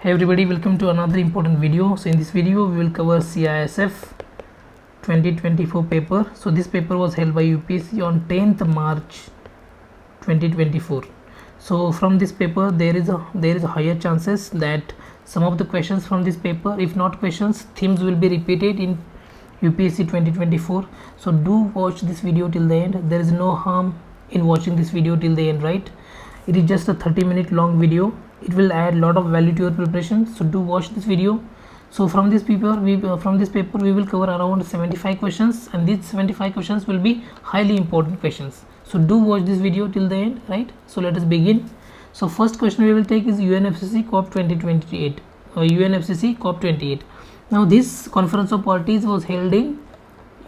Hey everybody, welcome to another important video. So in this video we will cover CISF 2024 paper. So this paper was held by UPSC on 10th March 2024. So from this paper there is a higher chances that some of the questions from this paper, if not questions, themes will be repeated in UPSC 2024. So do watch this video till the end. There is no harm in watching this video till the end, right? It is just a 30-minute long video. It will add a lot of value to your preparation, so do watch this video. So from this paper we will cover around 75 questions, and these 75 questions will be highly important questions. So do watch this video till the end, right? So let us begin. So first question we will take is UNFCCC COP 2028, UNFCCC COP 28. Now this conference of parties was held in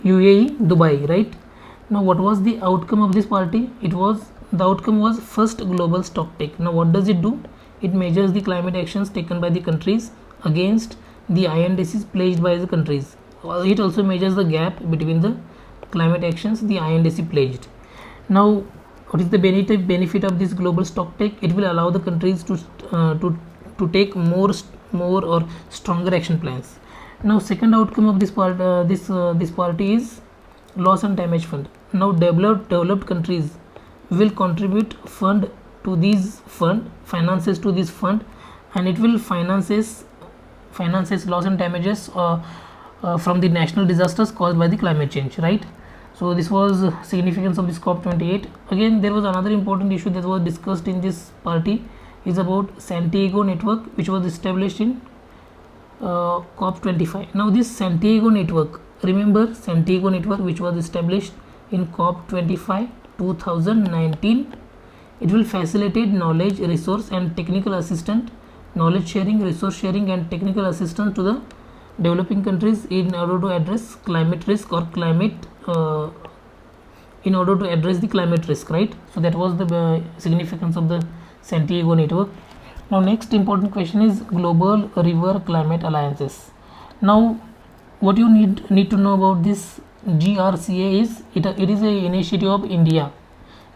UAE, Dubai, right? Now what was the outcome of this party? The outcome was first global stocktake. Now what does it do? It measures the climate actions taken by the countries against the INDCs pledged by the countries. It also measures the gap between the climate actions the INDC pledged. Now what is the benefit of this global stocktake? It will allow the countries to take more or stronger action plans. Now second outcome of this party is loss and damage fund. Now developed countries will contribute finances to this fund, and it will finances loss and damages from the national disasters caused by the climate change, right? So this was significance of this COP 28. Again, there was another important issue that was discussed in this party, is about Santiago network, which was established in COP 25. Now this Santiago network, remember Santiago network, which was established in COP 25 2019. It will facilitate knowledge, resource and technical assistance, knowledge sharing, resource sharing and technical assistance to the developing countries in order to address climate risk or in order to address the climate risk, right? So that was the significance of the Santiago network. Now next important question is global river climate alliances. Now what you need to know about this GRCA is it is a initiative of India.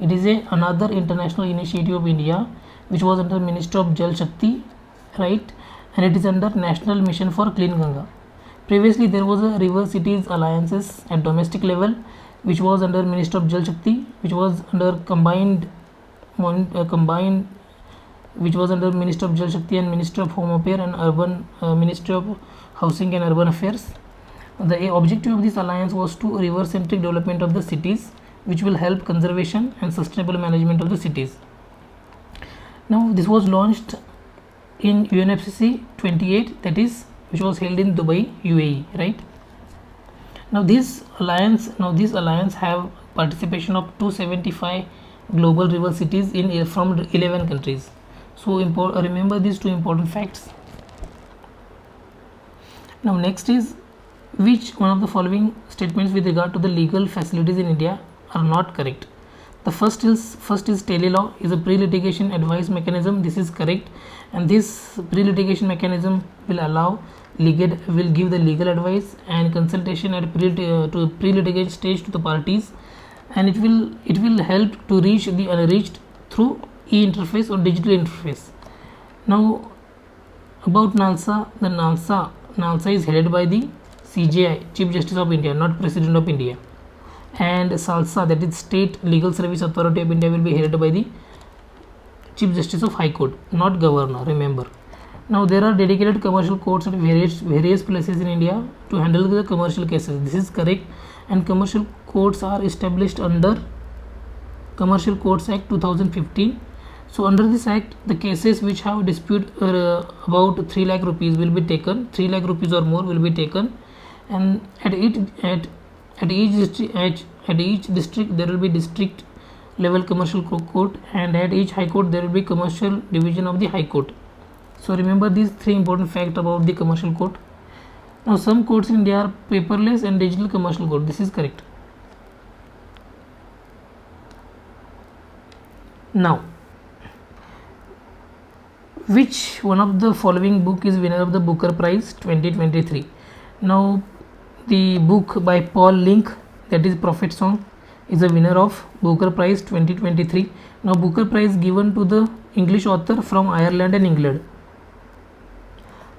It is another international initiative of India, which was under Ministry of Jal Shakti, right? And it is under National Mission for Clean Ganga. Previously there was a river cities alliances at domestic level, which was under Ministry of Jal Shakti, which was under which was under Ministry of Jal Shakti and Ministry of Home Affairs and Urban Ministry of Housing and Urban Affairs. The objective of this alliance was to river-centric development of the cities, which will help conservation and sustainable management of the cities. Now this was launched in UNFCCC 28, that is, which was held in Dubai, UAE, right? Now this alliance have participation of 275 global river cities from 11 countries. So remember these two important facts. Now next is, which one of the following statements with regard to the legal facilities in India are not correct? The first is telelaw is a pre-litigation advice mechanism. This is correct, and this pre-litigation mechanism will give the legal advice and consultation at pre-litigation stage to the parties, and it will help to reach the unreached through e-interface or digital interface. Now about NALSA, the NALSA is headed by the CJI, Chief Justice of India, not President of India, and SALSA, that is State Legal Service Authority of India, will be headed by the Chief Justice of High Court, not Governor, remember. Now there are dedicated commercial courts at various places in India to handle the commercial cases. This is correct, and commercial courts are established under Commercial Courts Act 2015. So under this act, the cases which have dispute about 3 lakh rupees will be taken, 3 lakh rupees or more will be taken, and at each district there will be district level commercial court, and at each high court there will be commercial division of the high court. So remember these three important facts about the commercial court. Now some courts in India are paperless and digital commercial court. This is correct. Now which one of the following book is winner of the Booker Prize 2023? Now the book by Paul Link, that is Prophet Song, is a winner of Booker Prize 2023. Now Booker Prize given to the English author from Ireland and England.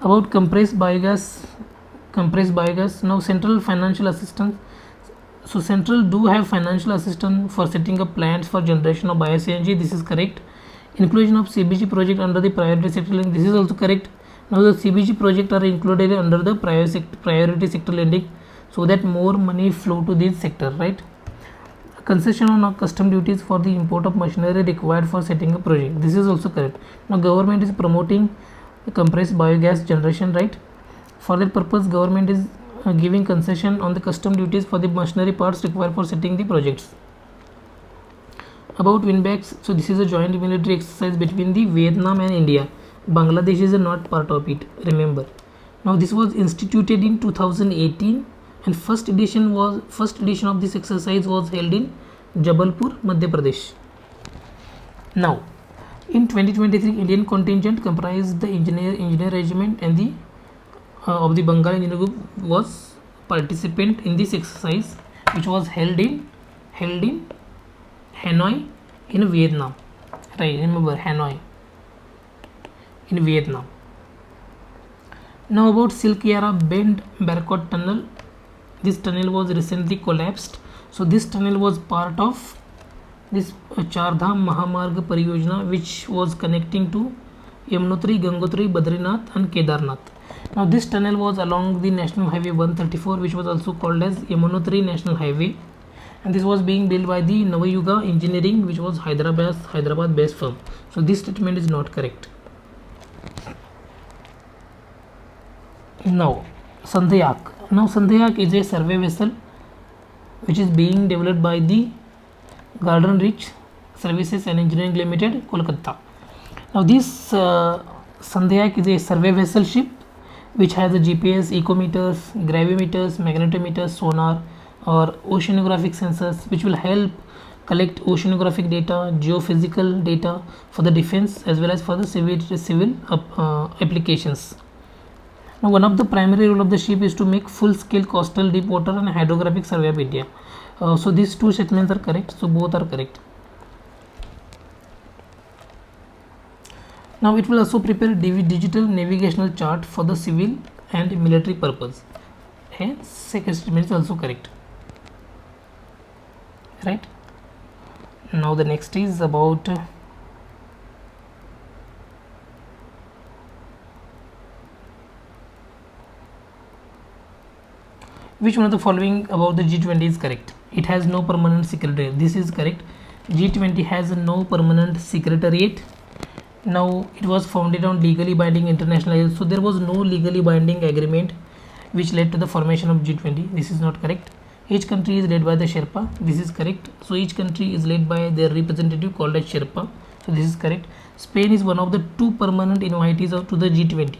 About compressed biogas. Now central financial assistance. So central do have financial assistance for setting up plants for generation of bio-CNG. This is correct. Inclusion of CBG project under the priority sector lending. This is also correct. Now the CBG project are included under the priority sector lending, so that more money flow to this sector, right? Concession on custom duties for the import of machinery required for setting a project. This is also correct. Now government is promoting compressed biogas generation, right? For that purpose, government is giving concession on the custom duties for the machinery parts required for setting the projects. About winbacks, so this is a joint military exercise between the Vietnam and India. Bangladesh is not part of it, remember. Now this was instituted in 2018, and first edition of this exercise was held in Jabalpur, Madhya Pradesh. Now in 2023, Indian contingent comprised the engineer regiment and the of the Bengal Engineer Group was participant in this exercise, which was held in Hanoi in Vietnam, right? Remember, Hanoi in Vietnam. Now about Silk Yara Bend Barcode Tunnel. This tunnel was recently collapsed. So this tunnel was part of this Chardham Mahamarg Pariyojana, which was connecting to Yamunotri, Gangotri, Badrinath and Kedarnath. Now this tunnel was along the National Highway 134, which was also called as Yamunotri National Highway, and this was being built by the Navayuga Engineering, which was Hyderabad based firm. So this statement is not correct. Now Sandhayak. Now Sandhayak is a survey vessel which is being developed by the Garden Rich Services and Engineering Limited, Kolkata. Now this Sandhayak is a survey vessel ship which has a GPS, ecometers, gravimeters, magnetometers, sonar or oceanographic sensors, which will help collect oceanographic data, geophysical data for the defense as well as for the civil applications. Now one of the primary role of the ship is to make full-scale coastal, deep water and hydrographic survey of India. So these two statements are correct, so both are correct. Now it will also prepare digital navigational chart for the civil and military purpose. Hence second statement is also correct, right? Now the next is about which one of the following about the G20 is correct? It has no permanent secretariat. This is correct. G20 has no permanent secretariat. Now it was founded on legally binding international, so there was no legally binding agreement which led to the formation of G20. This is not correct. Each country is led by the Sherpa. This is correct. So each country is led by their representative called as Sherpa. So this is correct. Spain is one of the two permanent invitees to the G20.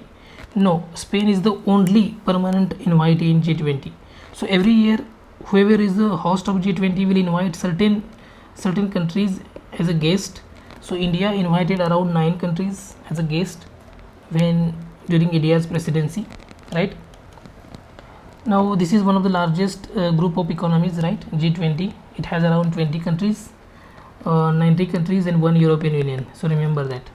No, Spain is the only permanent invitee in G20. So every year, whoever is the host of G20 will invite certain countries as a guest. So India invited around 9 countries as a guest during India's presidency, right? Now this is one of the largest group of economies, right? G20. It has around 20 countries, 90 countries and 1 European Union. So remember that.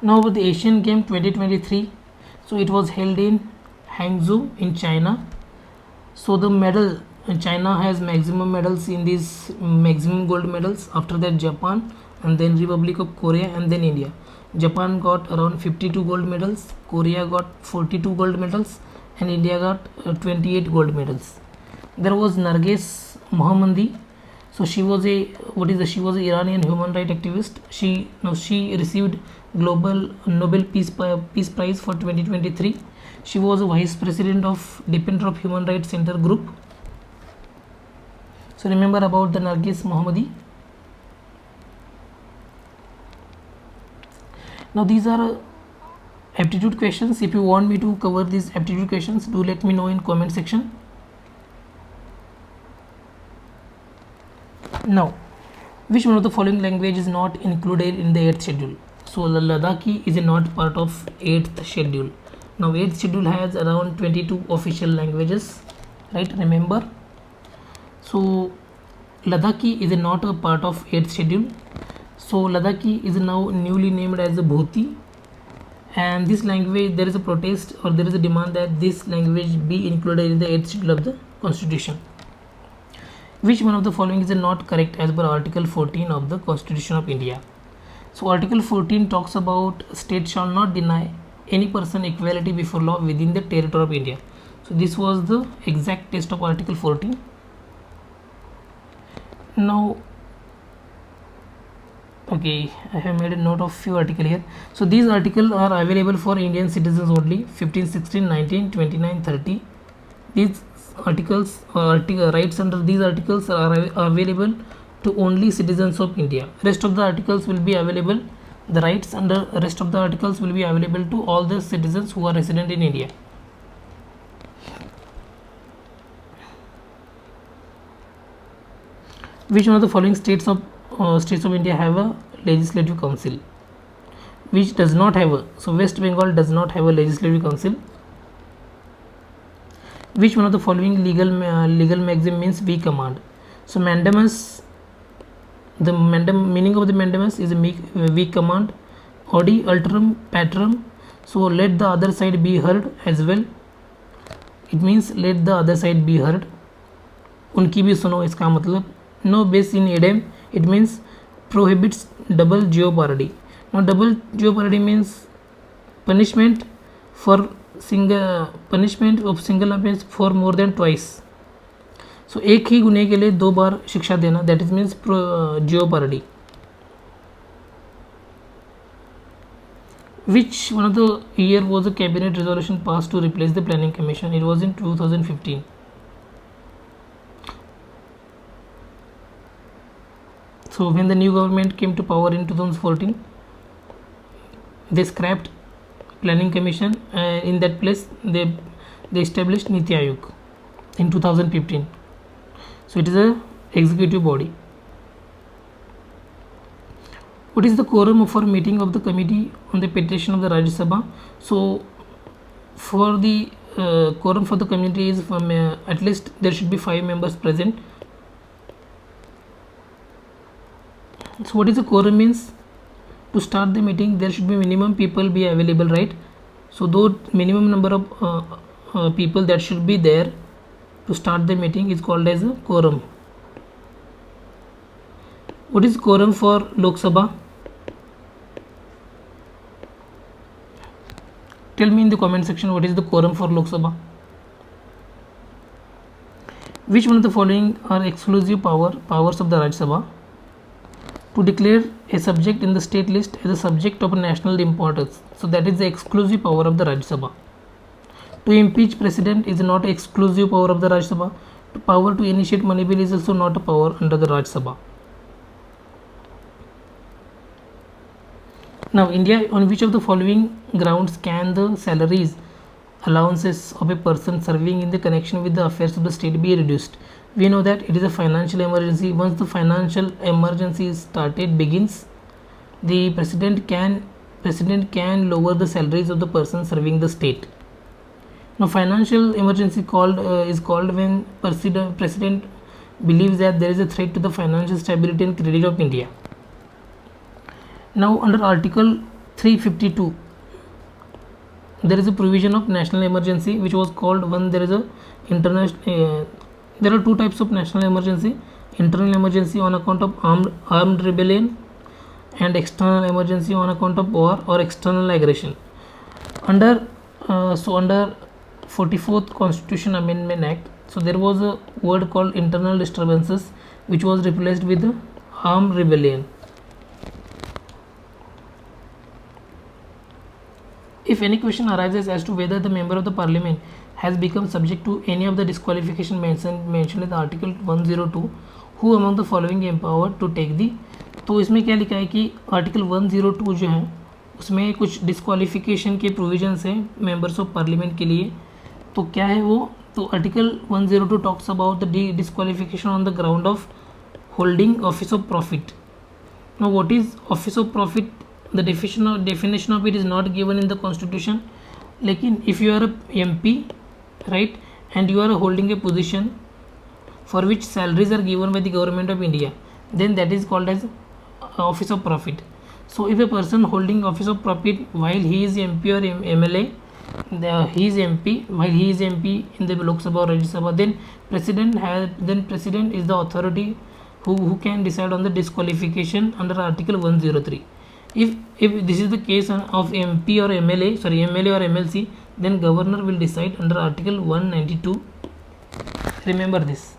Now about the Asian Game 2023. So it was held in Hangzhou in China. So the medal, China has maximum medals in these, maximum gold medals. After that Japan, and then Republic of Korea, and then India. Japan got around 52 gold medals, Korea got 42 gold medals, and India got 28 gold medals. There was Narges Mohammadi. So she was she was an Iranian human rights activist. She received Global Nobel Peace Prize for 2023. She was a vice president of Defender of Human Rights Center Group. So remember about the Narges Mohammadi. Now these are aptitude questions. If you want me to cover these aptitude questions, do let me know in comment section. Now, which one of the following language is not included in the 8th schedule? So the Ladakhi is not part of 8th schedule. Now 8th schedule has around 22 official languages, right? Remember. So Ladakhi is not a part of 8th schedule. So Ladakhi is now newly named as Bhuti, and this language, there is a protest or there is a demand that this language be included in the 8th schedule of the constitution. Which one of the following is not correct as per article 14 of the Constitution of India? So article 14 talks about state shall not deny any person equality before law within the territory of India. So this was the exact text of article 14. Now okay, I have made a note of few articles here. So these articles are available for Indian citizens only, 15, 16, 19, 29, 30. These articles rights under these articles are available to only citizens of India. Rest of the articles will be available, the rights under rest of the articles will be available to all the citizens who are resident in India. Which one of the following states of India have a legislative council? Which does not have a? So West Bengal does not have a legislative council. Which one of the following legal maxim means we command? So mandamus, the meaning of the mandamus is a we command. Odi alterum patrum, so let the other side be heard as well. It means let the other side be heard. उनकी भी सुनो, इसका मतलब no bis in idem, it means prohibits double jeopardy. Now double jeopardy means punishment of single offense for more than twice. So एक ही गुने के लिए 2 बार शिक्षा देना, that is means jeopardy. Which one of the year was a cabinet resolution passed to replace the planning commission? It was in 2015. So when the new government came to power in 2014, they scrapped planning commission, and in that place they established Niti Aayog in 2015. So it is a executive body. What is the quorum for meeting of the committee on the petition of the Rajya Sabha? So for the quorum for the committee is from at least there should be 5 members present. So what is the quorum means? To start the meeting there should be minimum people be available, right? So though minimum number of people that should be there to start the meeting is called as a quorum. What is quorum for Lok Sabha? Tell me in the comment section what is the quorum for Lok Sabha. Which one of the following are exclusive powers of the Rajya Sabha? To declare a subject in the state list as a subject of national importance. So that is the exclusive power of the Rajya Sabha. To impeach president is not an exclusive power of the Rajya Sabha. The power to initiate money bill is also not a power under the Rajya Sabha. Now India, on which of the following grounds can the salaries allowances of a person serving in the connection with the affairs of the state be reduced? We know that it is a financial emergency. Once the financial emergency begins, the president can lower the salaries of the person serving the state. Now financial emergency is called when president believes that there is a threat to the financial stability and credit of India. Now under article 352 there is a provision of national emergency which was called when there is a international there are 2 types of national emergency: internal emergency on account of armed rebellion and external emergency on account of war or external aggression. Under 44th Constitution Amendment Act, so there was a word called internal disturbances which was replaced with the armed rebellion. If any question arises as to whether the member of the parliament has become subject to any of the disqualification mentioned in the article 102, who among the following empowered to take the, तो इसमें क्या लिखा है कि article 102 जो है उसमें कुछ डिस्क्वालिफिकेशन के प्रोविजंस हैं मेंबर्स ऑफ पार्लियामेंट के लिए. तो क्या है वो? तो article 102 talks about the disqualification on the ground of holding office of profit. Now what is office of profit? The definition of it is not given in the constitution. लेकिन if you are a MP, right, and you are holding a position for which salaries are given by the government of India, then that is called as office of profit. So if a person holding office of profit while he is MP or MLA, he is MP, while he is MP in the Lok Sabha or Rajya Sabha, then president is the authority who can decide on the disqualification under Article 103. If this is the case of MP or MLA or MLC, then governor will decide under Article 192. Remember this.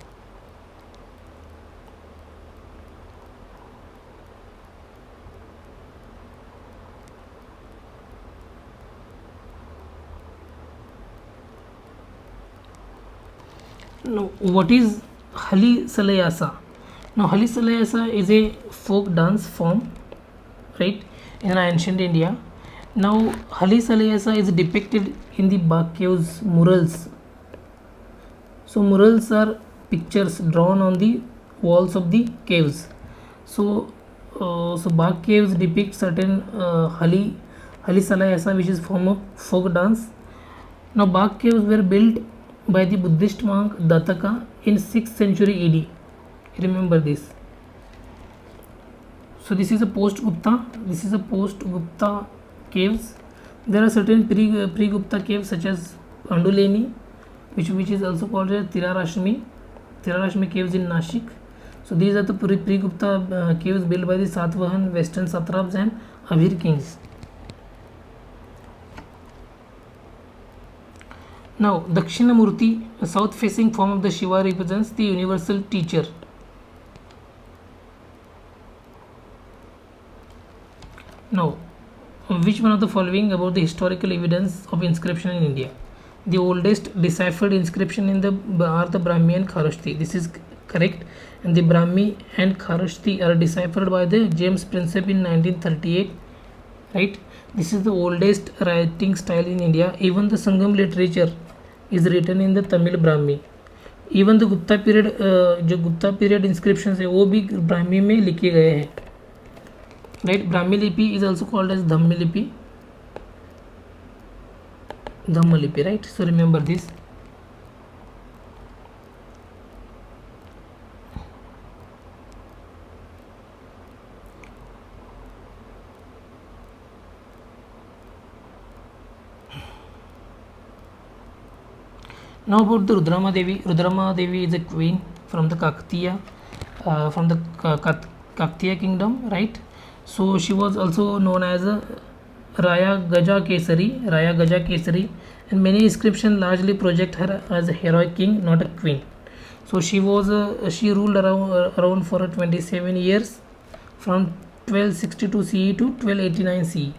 Now, what is Hali Salayasa? Now, Hali Salayasa is a folk dance form, right, in ancient India. Now, Hali Salayasa is depicted in the Bagh Caves murals. So, murals are pictures drawn on the walls of the caves. So Bagh Caves depict certain Hali Salayasa, which is form of folk dance. Now, Bagh Caves were built by the Buddhist monk Dataka in 6th century AD. Remember this. So this is a post-Gupta. This is a post-Gupta caves. There are certain pre-Gupta caves such as Panduleni, which is also called as Tirarashmi caves in Nashik. So these are the pre-Gupta caves built by the Satvahan, Western Satraps and Avir kings. Now, Dakshinamurti, a south-facing form of the Shiva, represents the universal teacher. Now, which one of the following about the historical evidence of inscription in India? The oldest deciphered inscription are the Brahmi and Kharashti. This is correct. And the Brahmi and Kharashti are deciphered by the James Prinsep in 1938. Right? This is the oldest writing style in India. Even the Sangam literature is written in the Tamil Brahmi. Even the Gupta period जो Gupta period inscriptions है वो भी ब्राह्मी में लिखे गए हैं. Right? Brahmi lipi is also called as Dhamma lipi. Right? So remember this. Now about the Rudrama Devi. Rudrama Devi is a queen from the Kakatiya kingdom, right? So she was also known as a Raya Gaja Kesari, and many inscriptions largely project her as a heroic king, not a queen. So she ruled around for 27 years from 1262 CE to 1289 CE.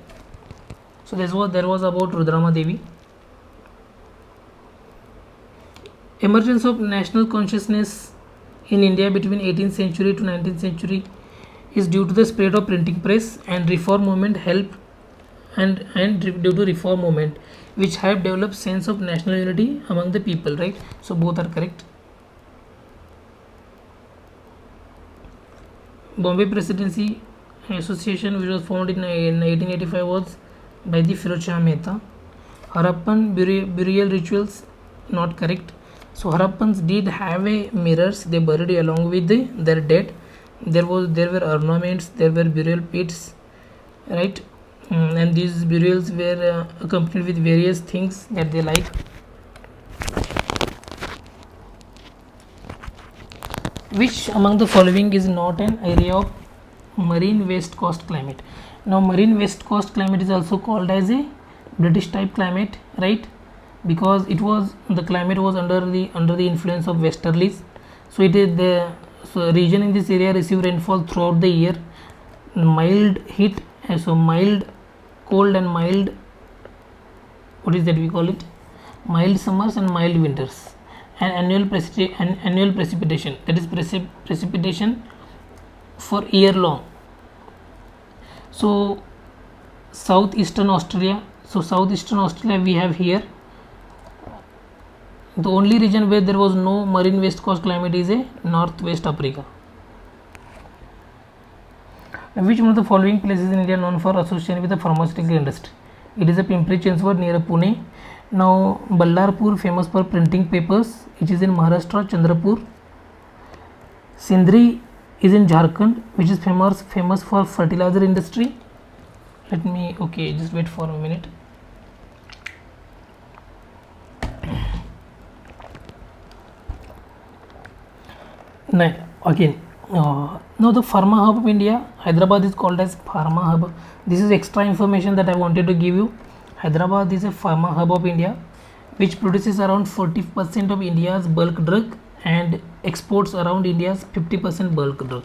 So there was about Rudrama Devi. Emergence of national consciousness in India between 18th century to 19th century is due to the spread of printing press and reform movement due to reform movement, which have developed sense of national unity among the people, right? So both are correct. Bombay Presidency Association, which was formed in 1885, was by the Firoz Shah Mehta. Harappan burial rituals, not correct. So Harappans did have mirrors they buried along with their dead. There were ornaments, there were burial pits, right? And these burials were accompanied with various things that they like. Which among the following is not an area of marine west coast climate? Now, marine west coast climate is also called as a British type climate, right? Because the climate was under the influence of westerlies. So it is the region in this area receive rainfall throughout the year, mild heat, so mild cold and mild, what is that we call it, mild summers and mild winters, and annual precipitation, that is precipitation for year long. So southeastern Australia we have here. The only region where there was no marine west coast climate is a northwest Africa. Now, which one of the following places in India known for association with the pharmaceutical industry? It is a Pimpri-Chinchwad near Pune. Now, Ballarpur, famous for printing papers, which is in Maharashtra, Chandrapur. Sindri is in Jharkhand, which is famous for fertilizer industry. Let me, okay, just wait for a minute. Now again, now the pharma hub of India, Hyderabad is called as pharma hub. This is extra information that I wanted to give you. Hyderabad is a pharma hub of India, which produces around 40% of India's bulk drug and exports around India's 50% bulk drug.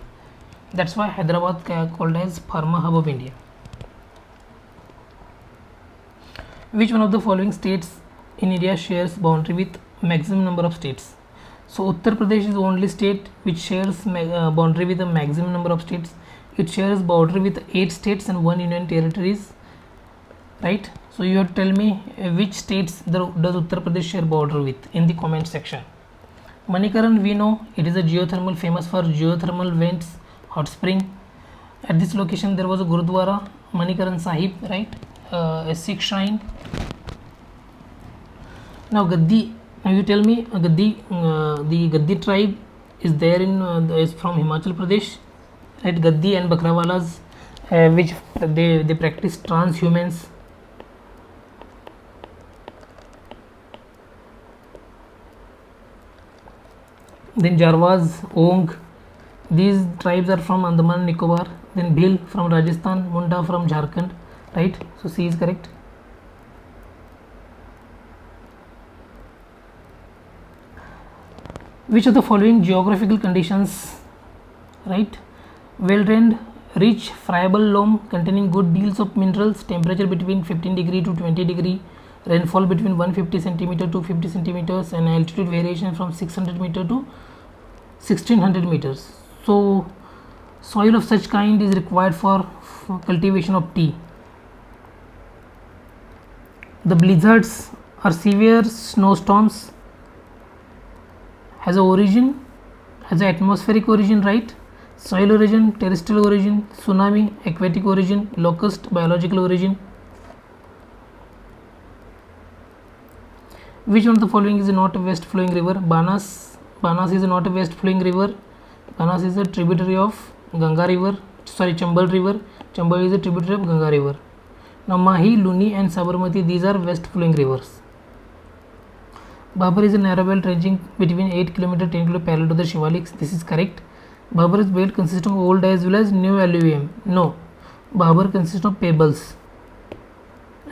That's why Hyderabad called as pharma hub of India. Which one of the following states in India shares boundary with maximum number of states? So Uttar Pradesh is the only state which shares boundary with the maximum number of states. It shares boundary with 8 states and 1 union territories, right? So you have to tell me which states does Uttar Pradesh share border with in the comment section. Manikaran, we know it is a geothermal, famous for geothermal vents, hot spring. At this location there was a Gurudwara, Manikaran Sahib, right? A Sikh shrine. Now Gaddi, now you tell me Gaddi, the Gaddi tribe is there in is from Himachal Pradesh, right? Gaddi and Bakrawalas, which they practice transhumans. Then Jarwas, Ong, these tribes are from Andaman and Nicobar. Then Bhil from Rajasthan, Munda from Jharkhand, right? So C is correct. Which of the following geographical conditions, right? Well drained, rich, friable loam containing good deals of minerals, temperature between 15 degree to 20 degree, rainfall between 150 centimeter to 50 centimeters, and altitude variation from 600 meter to 1600 meters. So soil of such kind is required for cultivation of tea. The blizzards are severe snowstorms, has a origin, has an atmospheric origin, right? Soil origin, terrestrial origin, tsunami, aquatic origin, locust, biological origin. Which one of the following is not a west flowing river? Banas is not a west flowing river. Banas is a tributary of Ganga river, sorry, Chambal river. Chambal is a tributary of Ganga river. Now Mahi, Luni and Sabarmati, these are west flowing rivers. Bhabar is a narrow belt ranging between 8 km 10 km parallel to the Shivaliks. This is correct. Bhabar's belt consists of old as well as new alluvium. No, Bhabar consists of pebbles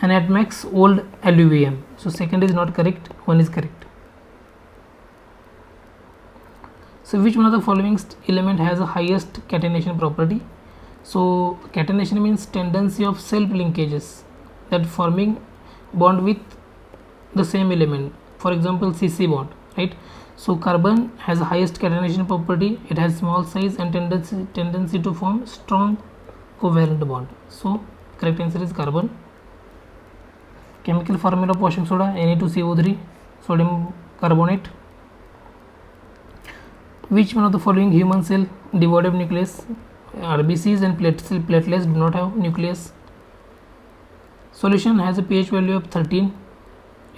and at max old alluvium. So second is not correct, one is correct. So which one of the following element has the highest catenation property? So catenation means tendency of self linkages, that forming bond with the same element. For example, CC bond, right? So carbon has the highest catenation property. It has small size and tendency to form strong covalent bond. So correct answer is carbon. Chemical formula of washing soda, Na2CO3, sodium carbonate. Which one of the following human cell devoid of nucleus? RBCs and platelets do not have nucleus. Solution has a pH value of 13.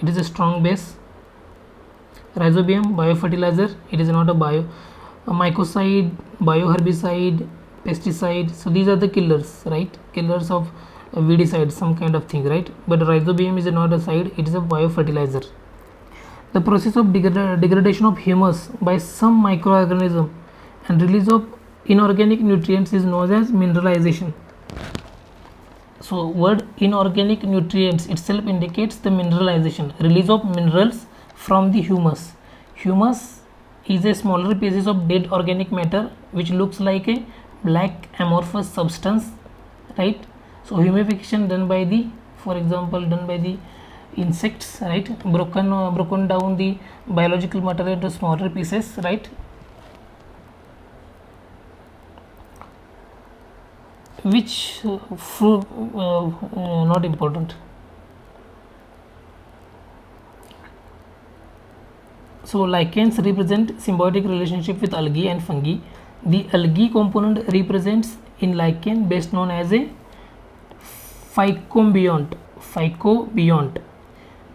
It is a strong base. Rhizobium, biofertilizer, it is not a mycocide, bioherbicide, pesticide. So these are the killers, right? Killers of weedicide, some kind of thing, right? But rhizobium is not a side, it is a biofertilizer. The process of degradation of humus by some microorganism and release of inorganic nutrients is known as mineralization. So word inorganic nutrients itself indicates the mineralization, release of minerals from the humus. Humus is a smaller pieces of dead organic matter which looks like a black amorphous substance, right? So humification done by the, for example, done by the insects, right? Broken down the biological material into smaller pieces, right? Which not important. So lichens represent symbiotic relationship with algae and fungi. The algae component represents in lichen best known as a phycobionte.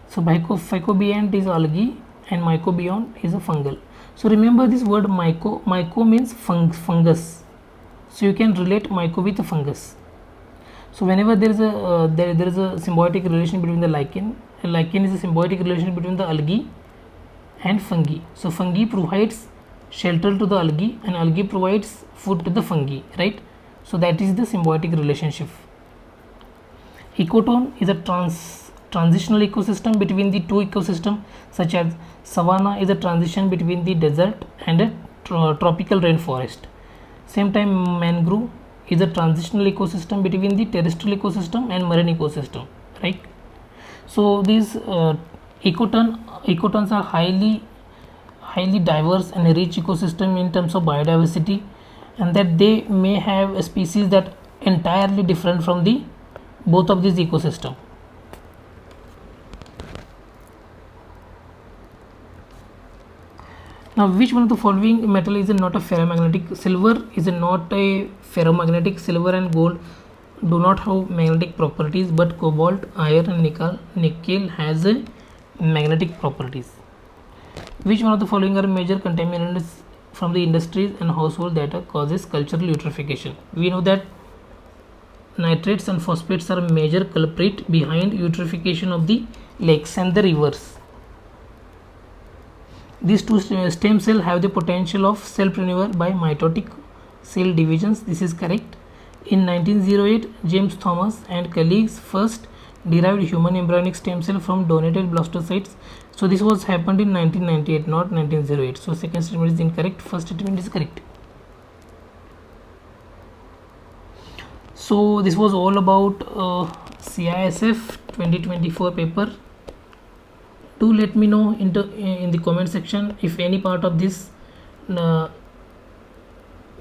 So phycobionte is algae and mycobionte is a fungal. So remember this word myco means fungus, So you can relate myco with a fungus. So whenever there is a there is a symbiotic relation between the lichen, lichen is a symbiotic relation between the algae and fungi. So fungi provides shelter to the algae and algae provides food to the fungi, right? So that is the symbiotic relationship. Ecotone is a transitional ecosystem between the two ecosystems, such as savanna is a transition between the desert and a tropical rainforest. Same time, mangrove is a transitional ecosystem between the terrestrial ecosystem and marine ecosystem, right? So these ecotones are highly diverse and rich ecosystem in terms of biodiversity, and that they may have a species that entirely different from the both of these ecosystem. Now, which one of the following metal is not a ferromagnetic? Silver is not a ferromagnetic. Silver and gold do not have magnetic properties, but cobalt, iron and nickel has a magnetic properties. Which one of the following are major contaminants from the industries and household that causes cultural eutrophication? We know that nitrates and phosphates are a major culprit behind eutrophication of the lakes and the rivers. These two stem cells have the potential of self-renewal by mitotic cell divisions. This is correct. In 1908, James Thomas and colleagues first derived human embryonic stem cell from donated blastocytes. So this was happened in 1998, not 1908. So second statement is incorrect. First statement is correct. So this was all about CISF 2024 paper. Do let me know in the comment section if any part of this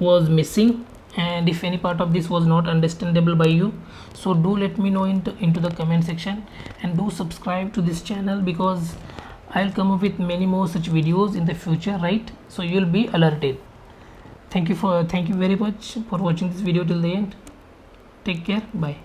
was missing, and if any part of this was not understandable by you. So do let me know into the comment section, and do subscribe to this channel, because I'll come up with many more such videos in the future, right? So you'll be alerted. Thank you very much for watching this video till the end. Take care. Bye.